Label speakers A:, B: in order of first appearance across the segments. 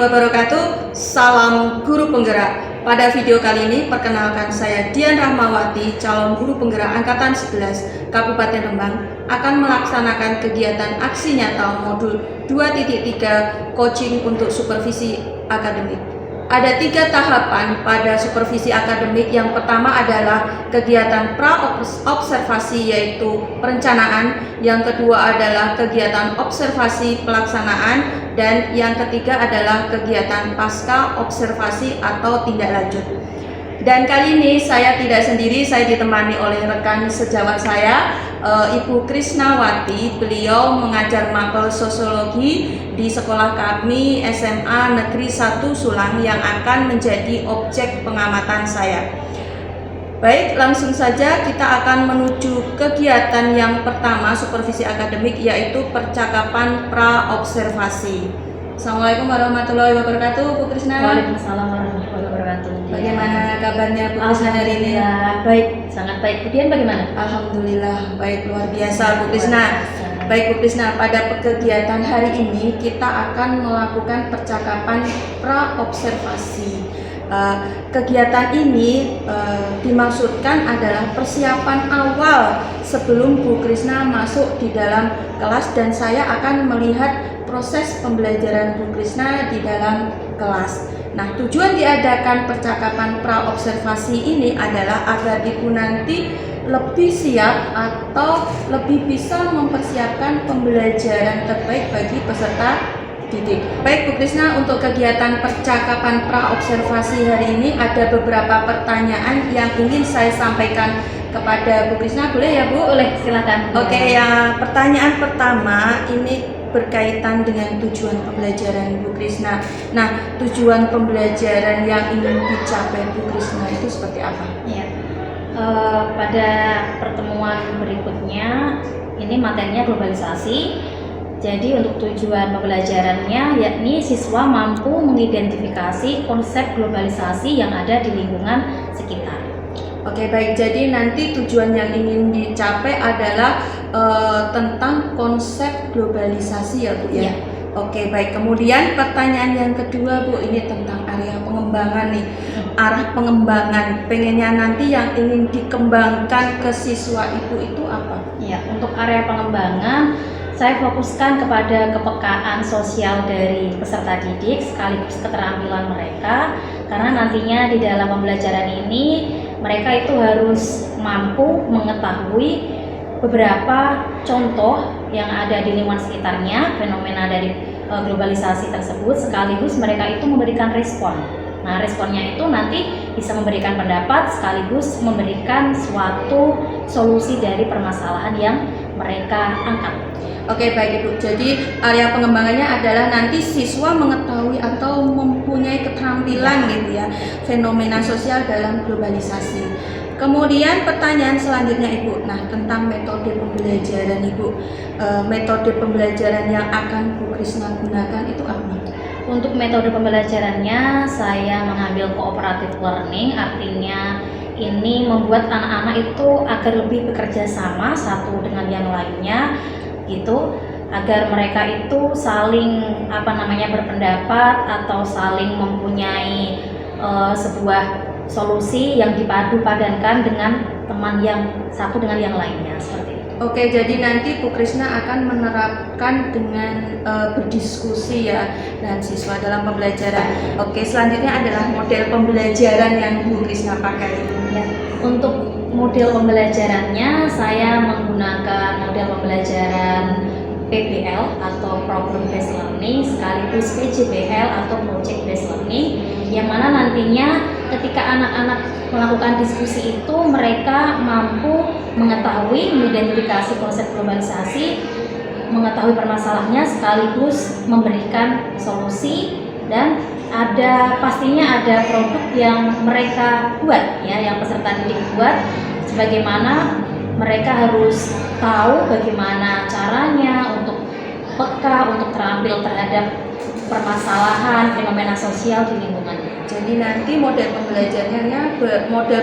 A: wabarakatuh. Salam guru penggerak. Pada video kali ini perkenalkan saya Dian Rahmawati, calon guru penggerak angkatan 11 Kabupaten Rembang, akan melaksanakan kegiatan aksi nyata modul 2.3 coaching untuk supervisi akademik. Ada 3 tahapan pada supervisi akademik. Yang pertama adalah kegiatan pra-observasi, yaitu perencanaan. Yang kedua adalah kegiatan observasi pelaksanaan. Dan yang ketiga adalah kegiatan pasca observasi atau tindak lanjut. Dan kali ini saya tidak sendiri, saya ditemani oleh rekan sejawat saya, Ibu Krisnawati. Beliau mengajar mapel sosiologi di sekolah kami SMA Negeri 1 Sulang yang akan menjadi objek pengamatan saya. Baik, langsung saja kita akan menuju kegiatan yang pertama supervisi akademik, yaitu percakapan pra-observasi. Assalamualaikum warahmatullahi wabarakatuh, Bu Krisna.
B: Waalaikumsalam warahmatullahi wabarakatuh.
A: Bagaimana kabarnya Bu Krisna hari ini?
B: Baik, sangat baik. Kemudian bagaimana?
A: Alhamdulillah, baik, luar biasa Bu Krisna. Baik Bu Krisna, pada kegiatan hari ini kita akan melakukan percakapan pra-observasi. Kegiatan ini dimaksudkan adalah persiapan awal sebelum Bu Krisna masuk di dalam kelas, dan saya akan melihat proses pembelajaran Bu Krisna di dalam kelas. Nah, tujuan diadakan percakapan pra-observasi ini adalah agar Ibu nanti lebih siap atau lebih bisa mempersiapkan pembelajaran terbaik bagi peserta didik. Baik Bu Krisna, untuk kegiatan percakapan pra-observasi hari ini ada beberapa pertanyaan yang ingin saya sampaikan kepada Bu Krisna. Boleh ya Bu?
B: Boleh, silakan.
A: Oke, ya, pertanyaan pertama ini berkaitan dengan tujuan pembelajaran Bu Krisna. Nah, tujuan pembelajaran yang ingin dicapai Bu Krisna itu seperti apa?
B: Ya. Pada pertemuan berikutnya ini materinya globalisasi. Jadi untuk tujuan pembelajarannya yakni siswa mampu mengidentifikasi konsep globalisasi yang ada di lingkungan sekitar.
A: Oke, baik. Jadi nanti tujuan yang ingin dicapai adalah tentang konsep globalisasi ya Bu ya?
B: Ya.
A: Oke, baik. Kemudian pertanyaan yang kedua Bu, ini tentang area pengembangan nih. Arah pengembangan, pengennya nanti yang ingin dikembangkan ke siswa Ibu itu apa?
B: Ya, untuk area pengembangan saya fokuskan kepada kepekaan sosial dari peserta didik sekaligus keterampilan mereka, karena nantinya di dalam pembelajaran ini mereka itu harus mampu mengetahui beberapa contoh yang ada di lingkungan sekitarnya, fenomena dari globalisasi tersebut, sekaligus mereka itu memberikan respon. Nah, responnya itu nanti bisa memberikan pendapat sekaligus memberikan suatu solusi dari permasalahan yang mereka angkat.
A: Oke, baik Ibu. Jadi area pengembangannya adalah nanti siswa mengetahui atau mempunyai keterampilan gitu ya, fenomena sosial dalam globalisasi. Kemudian pertanyaan selanjutnya Ibu, nah tentang metode pembelajaran Ibu. Metode pembelajaran yang akan Bu Krisna gunakan itu apa?
B: Untuk metode pembelajarannya saya mengambil cooperative learning, artinya ini membuat anak-anak itu agar lebih bekerja sama satu dengan yang lainnya gitu, agar mereka itu saling berpendapat atau saling mempunyai sebuah solusi yang dipadu padankan dengan teman yang satu dengan yang lainnya, seperti itu.
A: Oke, jadi nanti Bu Krisna akan menerapkan dengan berdiskusi ya dan siswa dalam pembelajaran. Oke, selanjutnya adalah model pembelajaran yang Bu Krisna pakai.
B: Ya, untuk model pembelajarannya saya menggunakan model pembelajaran PBL atau Problem Based Learning sekaligus PJBL atau Project Based Learning, yang mana nantinya ketika anak-anak melakukan diskusi itu mereka mampu mengetahui, mengidentifikasi konsep globalisasi, mengetahui permasalahannya sekaligus memberikan solusi, dan pastinya ada produk yang mereka buat ya, yang peserta didik buat, sebagaimana mereka harus tahu bagaimana caranya untuk peka, untuk terampil terhadap permasalahan fenomena sosial di lingkungannya.
A: Jadi nanti model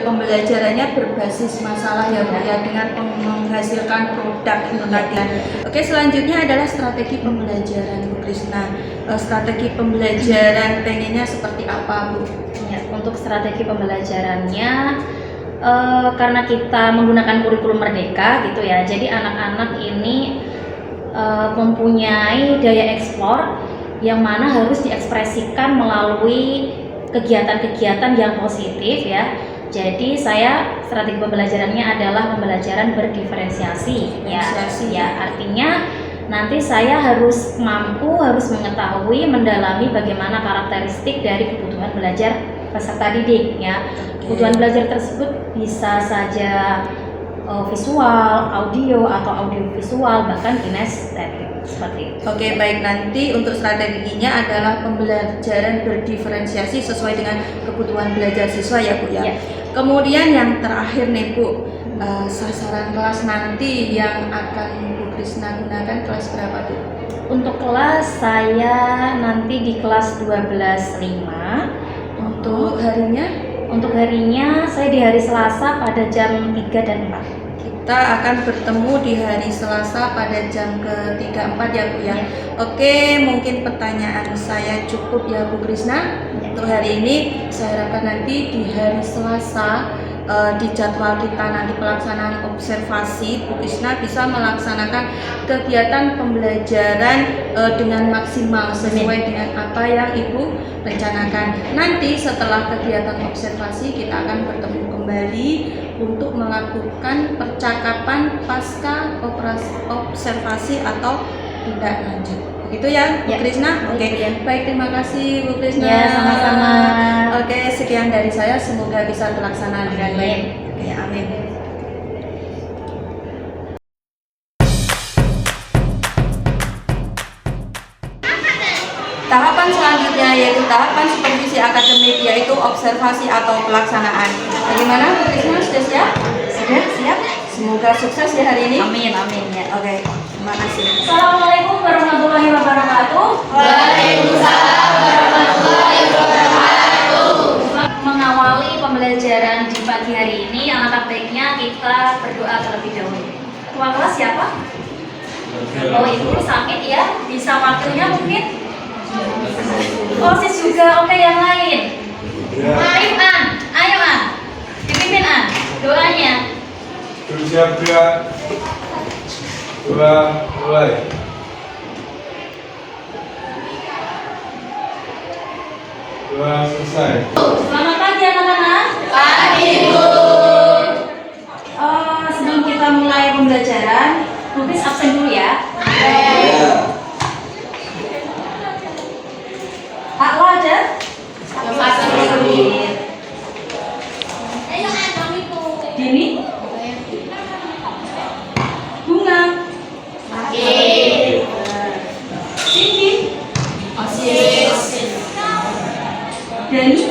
A: pembelajarannya berbasis masalah ya Bu ya, dengan menghasilkan produk itu tadi. Oke, selanjutnya adalah strategi pembelajaran Bu Krisna. Strategi pembelajaran pengennya seperti apa Bu?
B: Ya, untuk strategi pembelajarannya karena kita menggunakan kurikulum merdeka gitu ya, jadi anak-anak ini mempunyai daya eksplor yang mana harus diekspresikan melalui kegiatan-kegiatan yang positif ya. Jadi saya strategi pembelajarannya adalah pembelajaran berdiferensiasi ya. Artinya nanti saya harus mengetahui, mendalami bagaimana karakteristik dari kebutuhan belajar peserta didik ya. Kebutuhan belajar tersebut bisa saja visual, audio atau audiovisual, bahkan kinestetik seperti itu.
A: Oke, baik, nanti untuk strateginya adalah pembelajaran berdiferensiasi sesuai dengan kebutuhan belajar siswa ya Bu ya. Kemudian yang terakhir nih Bu, sasaran kelas nanti yang akan Bu Krisna gunakan kelas berapa tuh?
B: Untuk kelas saya nanti di kelas 12.5.
A: Untuk harinya?
B: Untuk harinya saya di hari Selasa pada jam 3 dan 4.
A: Kita akan bertemu di hari Selasa pada jam ke-3-4 ya Bu ya. Oke, mungkin pertanyaan saya cukup ya Bu Krisna. Untuk hari ini saya harapkan nanti di hari Selasa di jadwal kita nanti pelaksanaan observasi, Bu Krisna bisa melaksanakan kegiatan pembelajaran dengan maksimal sesuai dengan apa yang Ibu rencanakan. Nanti setelah kegiatan observasi kita akan bertemu kembali untuk melakukan percakapan pasca observasi atau tindak lanjut. Begitu ya, Bu Krisna? Oke, baik, terima kasih Bu Krisna.
B: Ya, sama-sama.
A: Oke, sekian dari saya, semoga bisa terlaksana dengan baik. Oke, amin. Tahapan selanjutnya yaitu tahapan supervisi akademik, yaitu observasi atau pelaksanaan. Bagaimana Bu Krisna, sudah siap? Sudah siap? Semoga sukses ya hari ini.
B: Amin, amin ya.
A: Oke, terima kasih.
B: Assalamualaikum warahmatullahi wabarakatuh.
C: Waalaikumsalam warahmatullahi wabarakatuh.
B: Mengawali pembelajaran di pagi hari ini, alangkah baiknya kita berdoa terlebih dahulu. Ketua kelas siapa? Oh, Ibu sakit ya? Bisa wakilnya mungkin? Oh, sis juga. Oke, yang lain. Ayo An, ayo An. Dipimpin An, doanya.
C: Siap, dua, mulai. Dua, selesai.
B: Selamat pagi anak-anak.
C: Pagi, Bu.
B: Sebelum kita mulai pembelajaran, tulis absen dulu ya. Akla ada? Dini? Bunga? Cindy? Dani?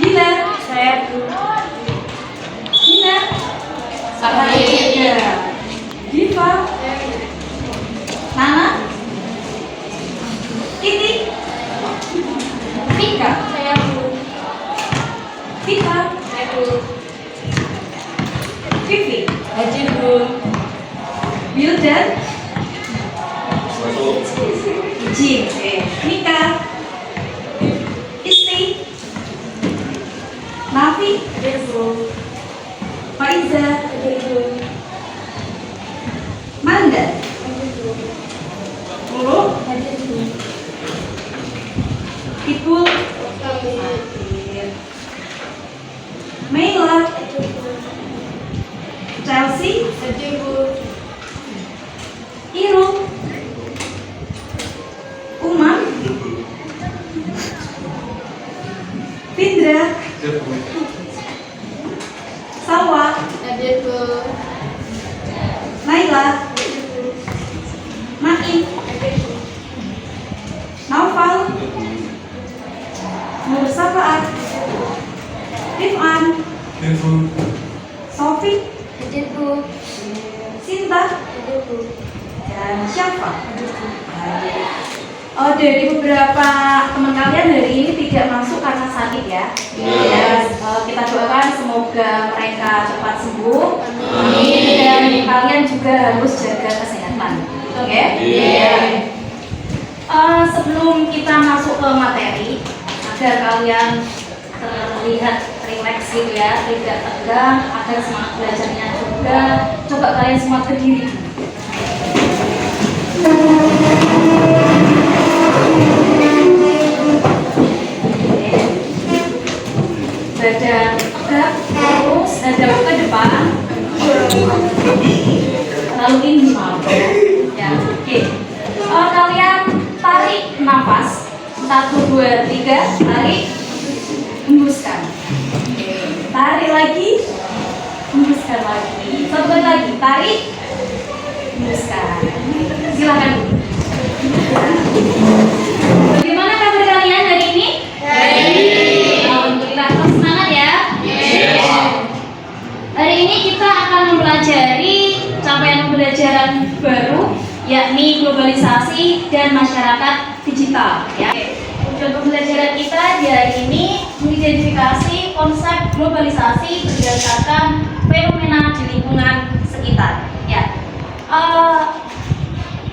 B: Dila? Dina? Diva? Nana? Kiti? Vika? Vika? Vivi? Wildan? Jim? Mika? Isti? Nafi? Faiza? Manda? Lulu? Ipul? Meila? Chelsea? Irul? Umar? Findra? Salwa? Naila? Main? Naufal? Nur Safaat? Rifan? Sofi? Sinta? Dan Syafa? Dari beberapa teman kalian hari ini tidak masuk karena sakit ya. Kita doakan semoga mereka cepat sembuh. Amin. Dan kalian juga harus jaga kesehatan. Oke? Sebelum kita masuk ke materi, agar kalian terlihat rileks gitu ya, tidak tegang, agar semangat belajarnya juga. Coba kalian semua berdiri. Badan tegak, terus hadap ke depan, lalu ini ya. Oke. Kalian tarik nafas 1, 2, 3, tarik, hembuskan. Oke. Tarik lagi, hembuskan lagi. Satu kali lagi, tarik, hembuskan. Silakan. Bagaimana kabar kalian hari ini? Alhamdulillah, tetap semangat ya. Hari ini kita akan mempelajari capaian pembelajaran baru, yakni globalisasi dan masyarakat digital. Ya. Tujuan pembelajaran kita di hari ini mengidentifikasi konsep globalisasi berdasarkan fenomena di lingkungan sekitar. Ya.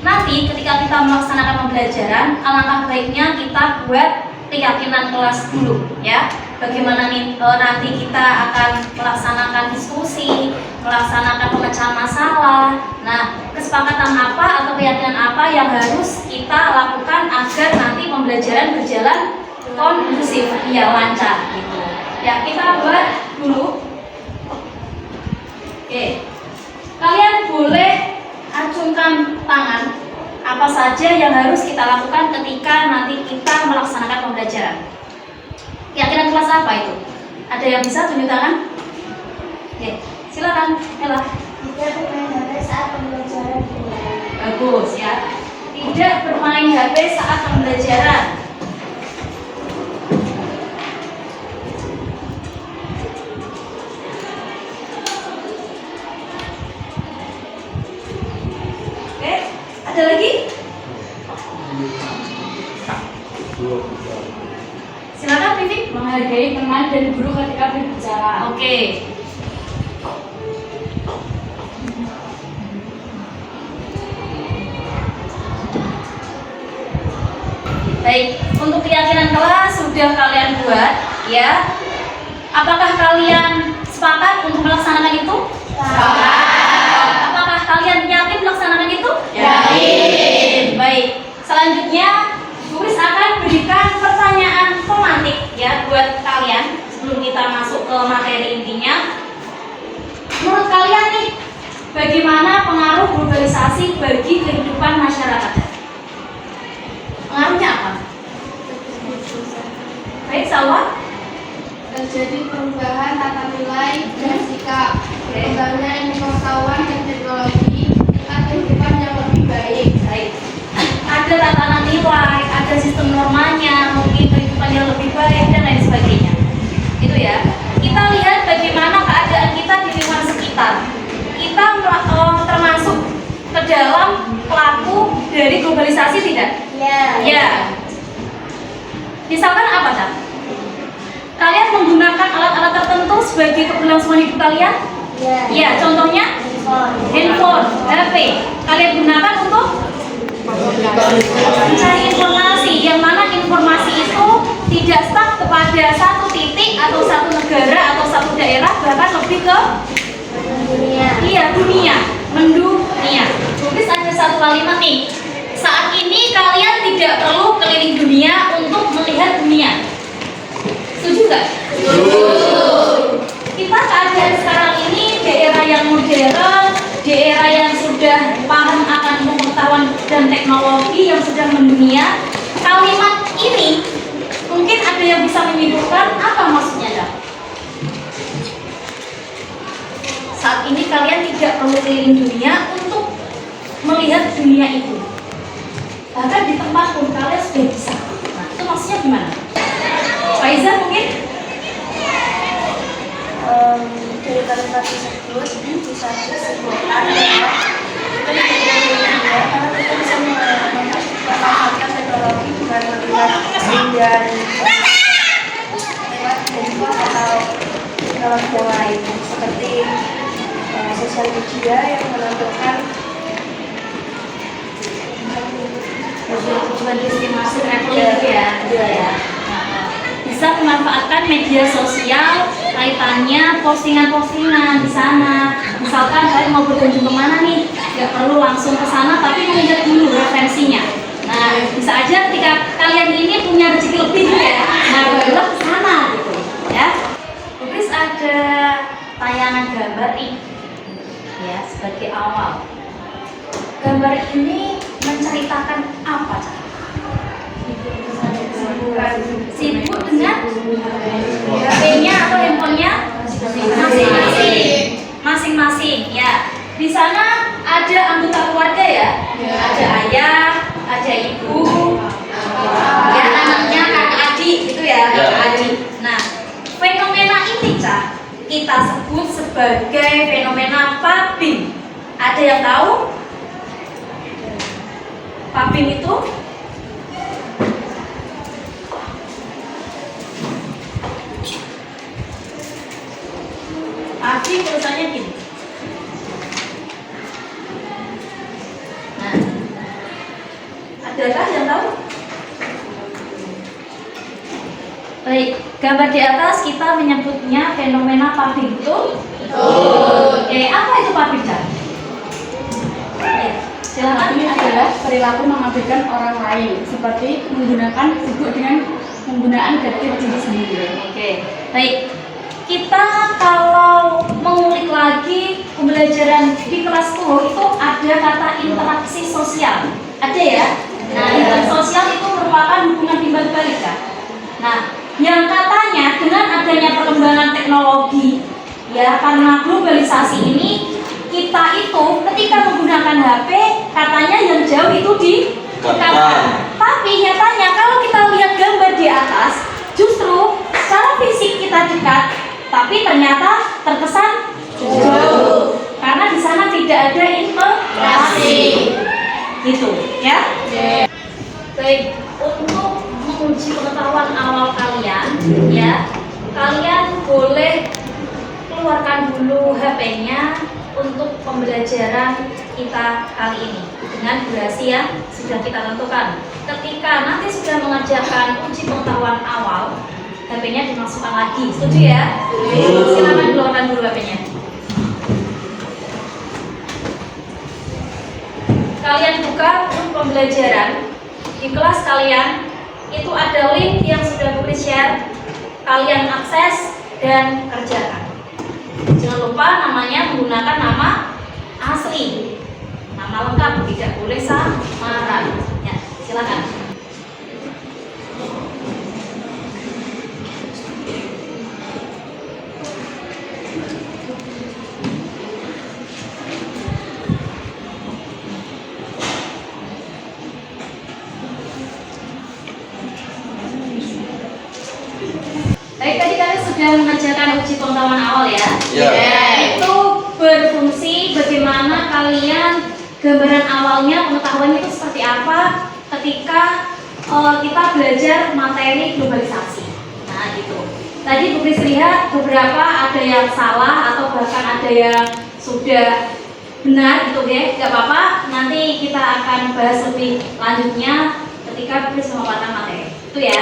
B: Nanti ketika kita melaksanakan pembelajaran, alangkah baiknya kita buat keyakinan kelas dulu, ya. Bagaimana nanti kita akan melaksanakan diskusi, melaksanakan pemecahan masalah. Nah, kesepakatan apa atau keyakinan apa yang harus kita lakukan agar nanti pembelajaran berjalan kondusif, ya, lancar gitu. Ya, kita buat dulu. Oke. Kalian boleh acungkan tangan apa saja yang harus kita lakukan ketika nanti kita melaksanakan pembelajaran. Keyakinan kelas apa itu? Ada yang bisa tunjuk tangan? Oke, silakan, Ella.
D: Tidak bermain HP saat pembelajaran.
B: Bagus ya. Tidak bermain HP saat pembelajaran. Oke, ada lagi? Silakan, Vivi.
D: Menghargai teman dan guru ketika berbicara.
B: Oke. Baik, untuk keyakinan kelas sudah kalian buat, ya. Apakah kalian sepakat untuk melaksanakan itu? Sepakat. Apakah kalian yakin melaksanakan itu? Yakin. Baik. Selanjutnya, Turis akan berikan pertanyaan pemantik ya buat kalian sebelum kita masuk ke materi intinya. Menurut kalian nih, bagaimana pengaruh globalisasi bagi kehidupan masyarakat? Pengaruhnya apa? Baik, Salwa.
D: Terjadi perubahan tata nilai dan sikap, berkembangnya ilmu pengetahuan dan teknologi, serta kehidupan yang lebih baik.
B: Baik. Ada tatanan nilai, ada sistem normanya, mungkin kehidupan yang lebih baik dan lain sebagainya. Itu ya. Kita lihat bagaimana keadaan kita di lingkungan sekitar. Kita termasuk ke dalam pelaku dari globalisasi tidak? Ya. Misalkan apa, Cak? Kalian menggunakan alat-alat tertentu sebagai keberlangsungan hidup kalian? Ya, contohnya handphone, HP. Kalian gunakan untuk mencari informasi, yang mana informasi itu tidak stuck kepada satu titik atau satu negara atau satu daerah, bahkan lebih ke
D: Dunia.
B: iya, dunia, mendunia. Tulis ada satu kalimat nih. Saat ini kalian tidak perlu keliling dunia untuk melihat dunia. Setuju nggak? Kita keadaan sekarang ini daerah yang modern, daerah yang sudah paham akan pengetahuan dan teknologi yang sudah mendunia. Kalimat ini mungkin ada yang bisa menyimpulkan apa maksudnya, Kak? Saat ini kalian tidak perlu keliling dunia untuk melihat dunia itu. Bahkan di tempat pun kalian sudah bisa. Nah, itu maksudnya gimana? Faiza mungkin?
D: Dari kalimat tersebut bisa disimpulkan bahwa kita tidak perlu dunia karena kita bisa memanfaatkan teknologi
B: kemudian lewat handphone atau lewat yang lain seperti sosial media yang menampilkan tujuan destinasi traveling gitu ya, bisa memanfaatkan media sosial kaitannya postingan-postingan di sana. Misalkan kalian mau berkunjung kemana nih, nggak perlu langsung ke sana, tapi melihat dulu referensinya. Nah, bisa aja ketika kalian ini punya rezeki lebih gitu ya, nah barulah ke sana gitu ya. Terus ada tayangan gambar ini ya sebagai awal. Gambar ini menceritakan apa, Cak? Sibuk dengan HP-nya atau handphonenya masing-masing ya. Di sana ada anggota keluarga ya, ada ayah, ada ibu, ya anaknya, kakak adik gitu ya, kakak adik. Nah, fenomena ini Cak kita sebut sebagai fenomena pubbing. Ada yang tahu? Pubbing itu pubbing tulisannya gini. Nah, adakah yang tahu? Baik, gambar di atas kita menyebutnya fenomena pubbing, betul? Betul. Apa itu pubbing, Cak? Silakan.
E: Ini adalah perilaku mengabaikan orang lain, seperti sibuk dengan penggunaan gadget diri sendiri.
B: Oke, baik. Kita kalau mengulik lagi pembelajaran di kelas 10 itu ada kata interaksi sosial. Ada ya? Nah, interaksi sosial itu merupakan hubungan timbal balik kan? Nah, yang katanya dengan adanya perkembangan teknologi ya karena globalisasi ini kita itu ketika menggunakan HP katanya yang jauh itu didekatkan. Tapi nyatanya kalau kita lihat gambar di atas justru secara fisik kita dekat tapi ternyata terkesan jauh karena di sana tidak ada interaksi gitu ya. Baik, untuk menguji pengetahuan awal kalian ya, kalian boleh keluarkan dulu HP-nya untuk pembelajaran kita kali ini dengan durasi yang sudah kita tentukan. Ketika nanti sudah mengerjakan uji pengetahuan awal, HP-nya dimasukkan lagi. Setuju ya? Silakan keluarkan dulu HP-nya. Kalian buka untuk pembelajaran di kelas kalian. Itu ada link yang sudah Putri share. Kalian akses dan kerjakan. Jangan lupa namanya menggunakan nama asli, nama lengkap, tidak boleh samaran. Ya, silakan. Baik, tadi kalian sudah mengerjakan uji pengetahuan awal ya. Itu berfungsi bagaimana kalian gambaran awalnya pengetahuannya itu seperti apa ketika kita belajar materi globalisasi. Nah, gitu. Tadi Bu Kris lihat beberapa ada yang salah atau bahkan ada yang sudah benar gitu ya. Gak apa-apa, nanti kita akan bahas lebih lanjutnya ketika Bu Kris memaparkan materi. Itu ya.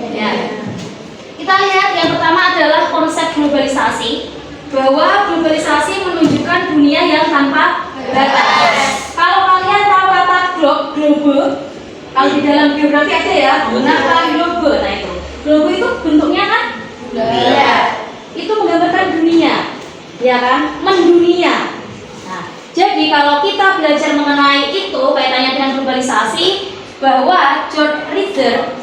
B: Ya. Kita lihat yang pertama adalah konsep globalisasi, bahwa globalisasi menunjukkan dunia yang tanpa batas. Kalau kalian tahu kata globe, kalau di dalam geografi ada ya, gunakan globe. Nah itu, globe itu bentuknya kan? Ya. Itu menggambarkan dunia, ya kan? Mendunia. Nah, jadi kalau kita belajar mengenai itu kaitannya dengan globalisasi, bahwa George Ritter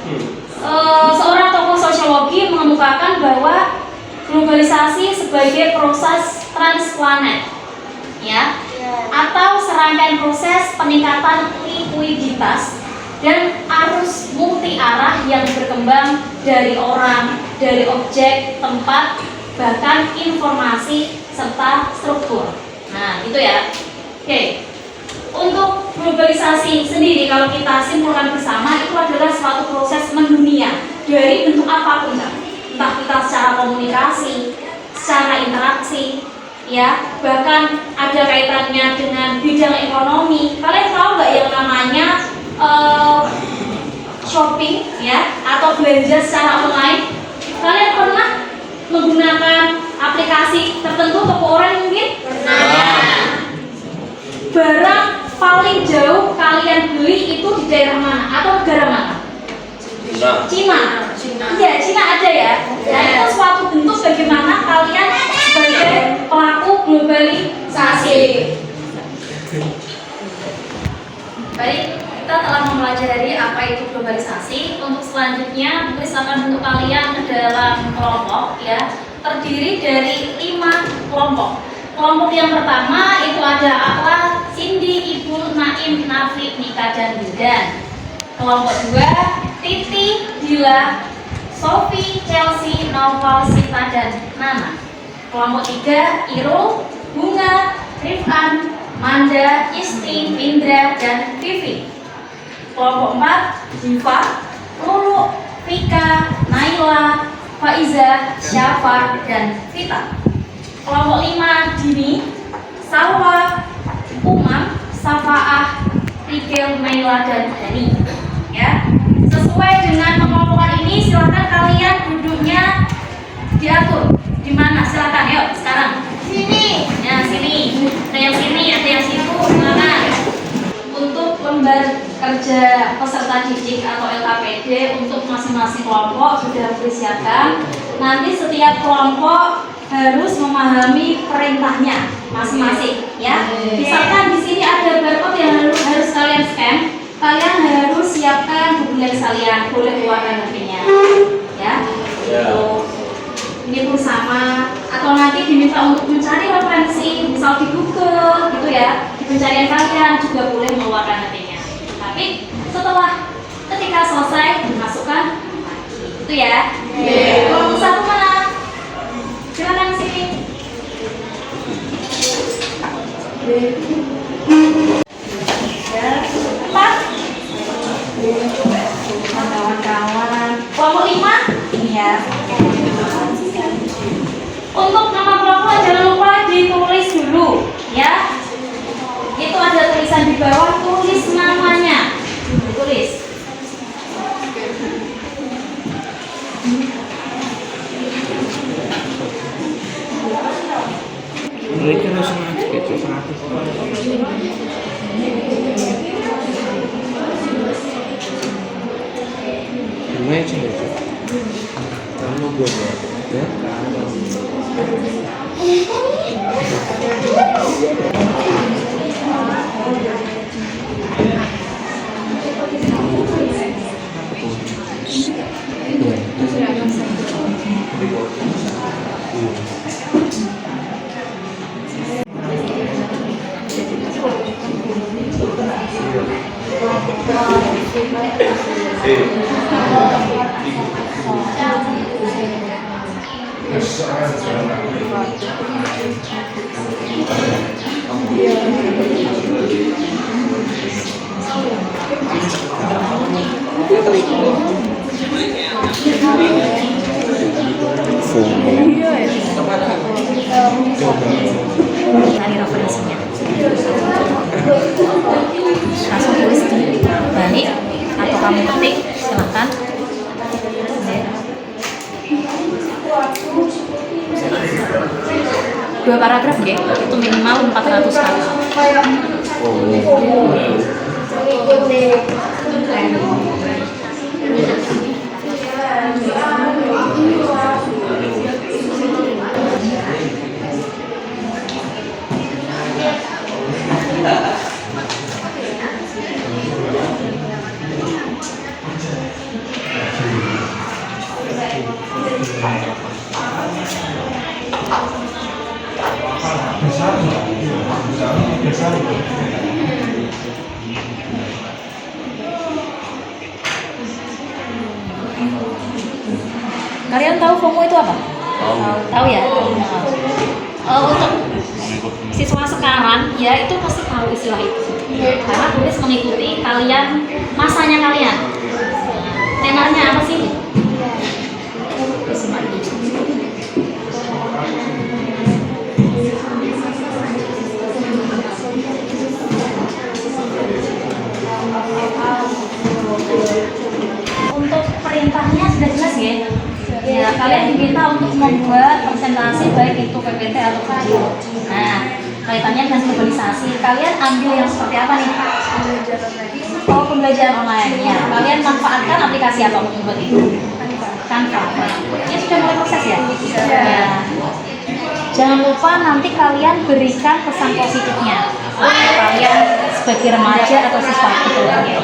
B: seorang tokoh sosiologi mengemukakan bahwa globalisasi sebagai proses transplanet ya, atau serangkaian proses peningkatan likuiditas dan arus multi arah yang berkembang dari orang, dari objek, tempat, bahkan informasi serta struktur. Nah, itu ya. Oke. Untuk globalisasi sendiri kalau kita simpulkan bersama itu adalah suatu proses mendunia dari bentuk apapun, entah kita secara komunikasi, secara interaksi, ya, bahkan ada kaitannya dengan bidang ekonomi. Kalian tahu nggak yang namanya shopping, ya, atau belanja secara online? Kalian pernah menggunakan aplikasi tertentu toko online mungkin? Barang paling jauh kalian beli itu di daerah mana atau negara mana? Cina. Iya, Cina ada ya. Nah, itu suatu bentuk bagaimana kalian sebagai pelaku globalisasi. Baik, kita telah mempelajari apa itu globalisasi. Untuk selanjutnya, tulisan bentuk kalian ke dalam kelompok, ya, terdiri dari 5 kelompok. Kelompok yang pertama itu ada Akla, Cindy, Ibu, Naim, Nafi, Nika, dan Wildan. Kelompok 2, Titi, Dila, Sofi, Chelsea, Noval, Sita, dan Nana. Kelompok 3, Irul, Bunga, Rifan, Manda, Isti, Indra, dan Vivi. Kelompok 4, Diva, Lulu, Vika, Naila, Faiza, Syafar, dan Vita. Kelompok 5, Dini, Salwa, Umam, Safaah, Rigel, Naila, dan Dani. Ya, sesuai dengan pengelompokan ini, silakan kalian duduknya diatur. Di mana? Silakan, yuk sekarang. Sini. Ya, sini. Ada yang sini, ada yang situ. Silakan. Untuk lembar kerja peserta didik atau LKPD untuk masing-masing kelompok sudah disiapkan. Nanti setiap kelompok harus memahami perintahnya masing-masing, ya. Misalkan di sini ada barcode yang harus kalian scan, kalian harus siapkan buku kalian, boleh keluarkan HP-nya, ya. Ini pun sama, atau nanti diminta untuk mencari referensi, misal di Google, gitu ya. Di pencarian kalian juga boleh mengeluarkan HP-nya. Tapi setelah ketika selesai dimasukkan lagi, itu ya. Kelompok 1 mana? Silakan sini. Empat. Kawan-kawan. Kelompok 5. Ini ya. Untuk nama kelompok jangan lupa ditulis dulu, ya. Itu ada tulisan di bawah, tulis namanya. Tulis.
F: Mereka harus gitu, gimana sih itu? Kamu gue ya?
B: Cari referensinya. Langsung tulis di balik atau kamu ketik, silakan. Dua paragraf ya, itu minimal 400 kali. Kalian tahu FOMO itu apa? Tahu ya? Untuk siswa sekarang ya itu pasti tahu istilah itu. Karena tulis mengikuti kalian, masanya kalian. Tenarnya apa sih? kalian diminta untuk membuat presentasi baik itu PPT atau video. Nah, kaitannya dengan globalisasi, kalian ambil yang seperti apa nih? Oh, pembelajaran online. Ya, kalian manfaatkan aplikasi apa untuk membuat itu? Canva. Ini sudah mulai proses ya? Ya. Jangan lupa nanti kalian berikan pesan positifnya. Kalian sebagai remaja atau siswa kedepannya.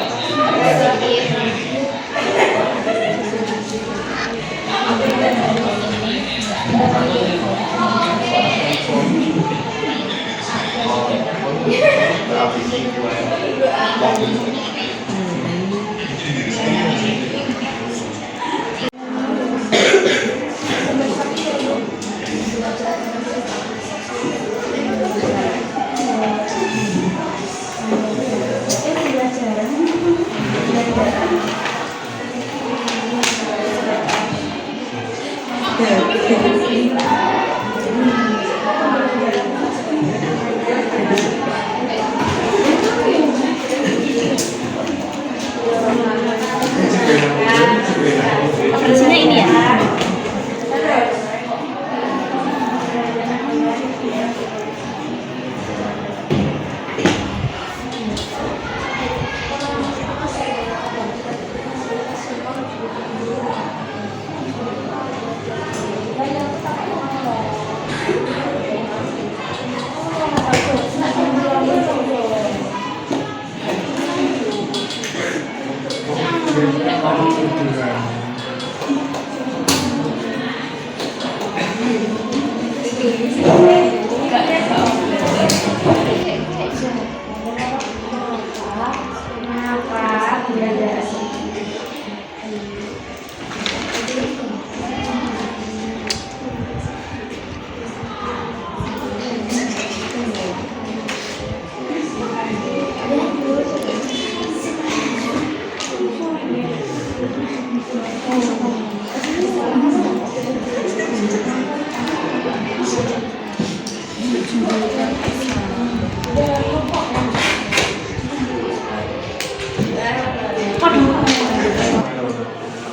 B: Aplikasinya ini ya.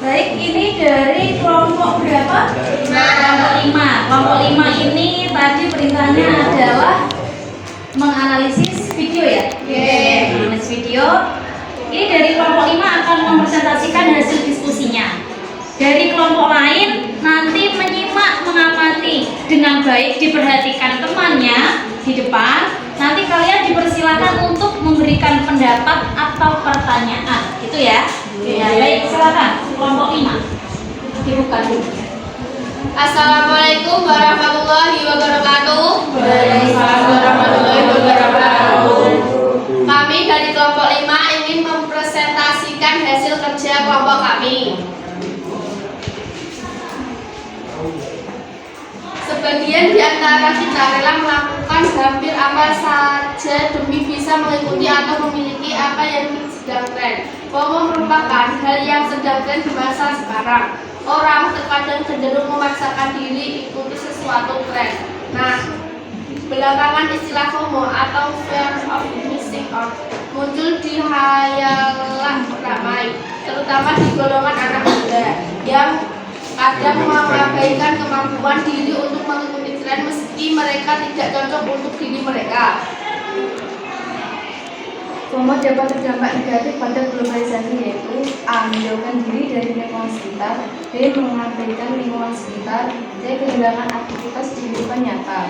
B: Baik, ini dari kelompok berapa? Kelompok 5. Kelompok 5 ini tadi perintahnya adalah menganalisis video ya? Menganalisis video. Ini dari kelompok 5 akan mempresentasikan hasil diskusinya. Dari kelompok lain nanti menyimak, mengamati dengan baik, diperhatikan temannya di depan. Nanti kalian dipersilakan untuk memberikan pendapat atau pertanyaan, gitu ya. Ya, baik, silakan kelompok 5 dibuka dulu.
D: Assalamualaikum warahmatullahi wabarakatuh.
A: Waalaikumsalam warahmatullahi wabarakatuh.
D: Kami dari kelompok 5 ingin mempresentasikan hasil kerja kelompok kami. Sebagian di antara kita rela melakukan hampir apa saja demi bisa mengikuti atau memiliki apa yang sedang tren. FOMO merupakan hal yang sedang tren di masa sekarang. Orang terkadang cenderung memaksakan diri ikuti sesuatu tren. Nah, belakangan istilah FOMO atau fear of missing out muncul di hayalan ramai, terutama di golongan anak muda yang kadang mengabaikan kemampuan diri untuk mengikuti tren meski mereka tidak cocok untuk diri mereka.
E: FOMO dapat berdampak negatif pada globalisasi, yaitu A. Menjauhkan diri dari lingkungan sekitar, B. Mengabaikan lingkungan sekitar, C. Kehilangan aktivitas di kehidupan nyata.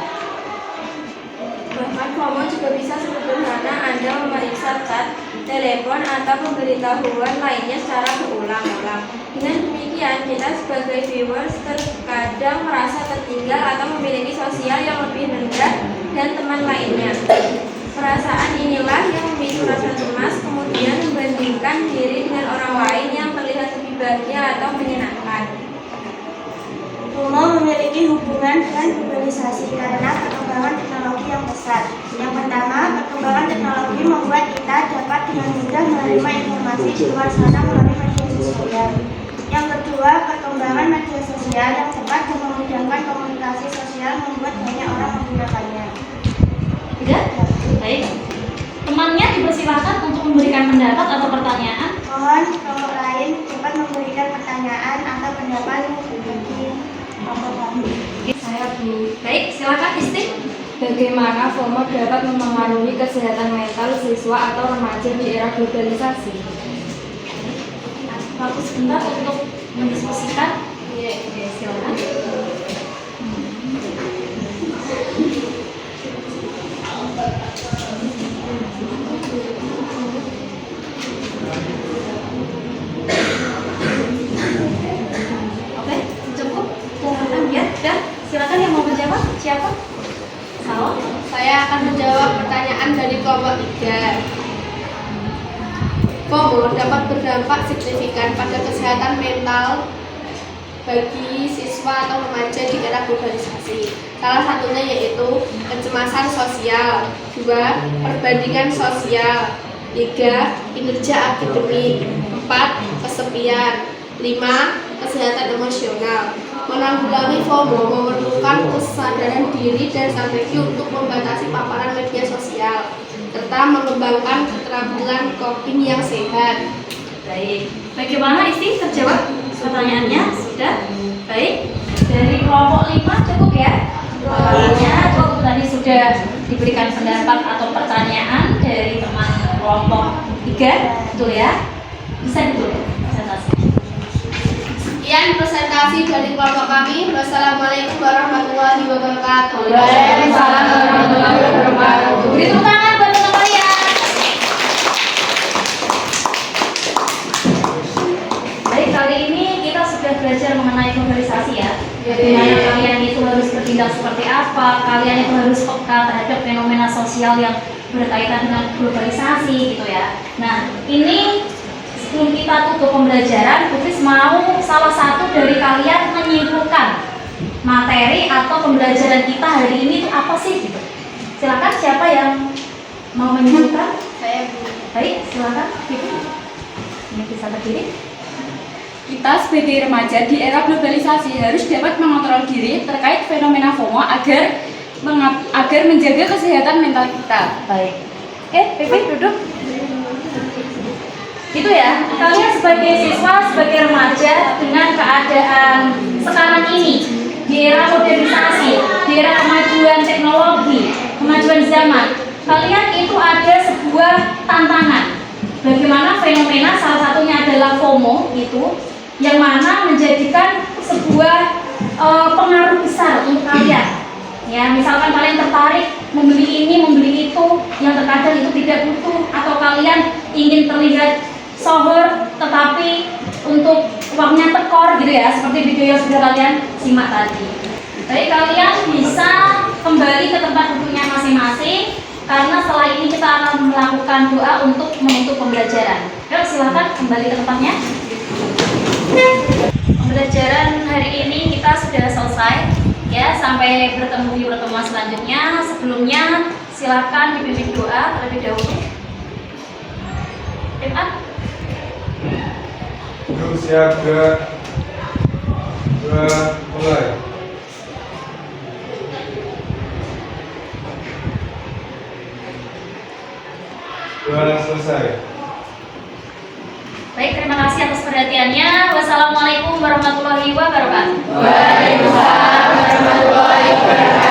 A: Bahkan FOMO juga bisa sederhana Anda memeriksa chat, telepon, atau pemberitahuan lainnya secara berulang-ulang. Dengan demikian, kita sebagai viewers terkadang merasa tertinggal atau memiliki sosial yang lebih rendah dan teman lainnya. Perasaan inilah yang memicu rasa cemas, kemudian membandingkan diri dengan orang lain yang terlihat lebih bahagia atau menyenangkan.
G: FOMO memiliki hubungan dengan globalisasi karena perkembangan teknologi yang pesat. Yang pertama, perkembangan teknologi membuat kita dapat dengan mudah menerima informasi di luar sana melalui media sosial. Yang kedua, perkembangan media sosial yang cepat dan memudahkan komunikasi sosial membuat banyak orang menggunakannya.
B: Tidak? Baik. Temannya dipersilakan untuk memberikan pendapat atau pertanyaan.
G: Mohon kelompok lain dapat memberikan pertanyaan atau pendapat bagi kelompok kami.
E: Saya Bu,
B: Baik, silakan Isti.
E: bagaimana FOMO dapat mempengaruhi kesehatan mental siswa atau remaja di era globalisasi?
B: Waktu sebentar untuk mendiskusikan. Oke, silakan. Oke, cukup. Silakan ya. Dan silakan yang mau menjawab siapa? Salah.
D: Saya akan menjawab pertanyaan dari kelompok 3. FOMO dapat berdampak signifikan pada kesehatan mental bagi siswa atau remaja di era globalisasi. Salah satunya yaitu kecemasan sosial, 2. Perbandingan sosial, 3. Kinerja akademik, 4. Kesepian, 5. Kesehatan emosional. Menanggulangi FOMO memerlukan kesadaran diri dan strategi untuk membatasi paparan media sosial serta mengembangkan keterampilan coping yang sehat.
B: Baik. Bagaimana Isti terjawab pertanyaannya? Sudah? Baik. Dari kelompok 5 cukup ya? Pertanyaannya cukup, tadi sudah diberikan pendapat atau pertanyaan dari teman kelompok 3, betul ya? Bisa betul ya? Presentasi.
D: Sekian presentasi dari kelompok kami. Wassalamualaikum warahmatullahi wabarakatuh.
B: Waalaikumsalam warahmatullahi wabarakatuh. Beri tepuk tangan buat teman kalian. Baik, kali ini kita sudah belajar mengenai globalisasi ya. Bagaimana kalian itu harus bertindak seperti apa, kalian itu harus peka terhadap fenomena sosial yang berkaitan dengan globalisasi gitu ya. Nah, ini sebelum kita tutup pembelajaran, Putri mau salah satu dari kalian menyimpulkan materi atau pembelajaran kita hari ini itu apa sih? Gitu. Silakan, siapa yang mau menyimpulkan?
D: Saya Bu.
B: Baik, silakan. Ibu. Ini bisa berdiri.
H: Kita sebagai remaja di era globalisasi harus dapat mengontrol diri terkait fenomena FOMO agar menjaga kesehatan mental kita.
B: Baik. Oke, Pipi duduk. Itu ya, kalian sebagai siswa, sebagai remaja dengan keadaan sekarang ini di era modernisasi, di era kemajuan teknologi, kemajuan zaman, kalian itu ada sebuah tantangan. Bagaimana fenomena salah satunya adalah FOMO itu, yang mana menjadikan sebuah pengaruh besar untuk kalian. Ya, misalkan kalian tertarik membeli ini, membeli itu, yang terkadang itu tidak butuh, atau kalian ingin terlihat sohor tetapi untuk uangnya tekor gitu ya, seperti video yang sudah kalian simak tadi. Jadi kalian bisa kembali ke tempat duduknya masing-masing karena setelah ini kita akan melakukan doa untuk menutup pembelajaran. Yuk silakan kembali ke tempatnya. Pembelajaran hari ini kita sudah selesai ya, sampai bertemu di pertemuan selanjutnya. Sebelumnya silakan dipimpin doa terlebih dahulu.
C: Yuk siaga. 2, mulai. Selesai.
B: Baik, terima kasih atas perhatiannya. Wassalamualaikum warahmatullahi wabarakatuh.
H: Waalaikumsalam warahmatullahi wabarakatuh.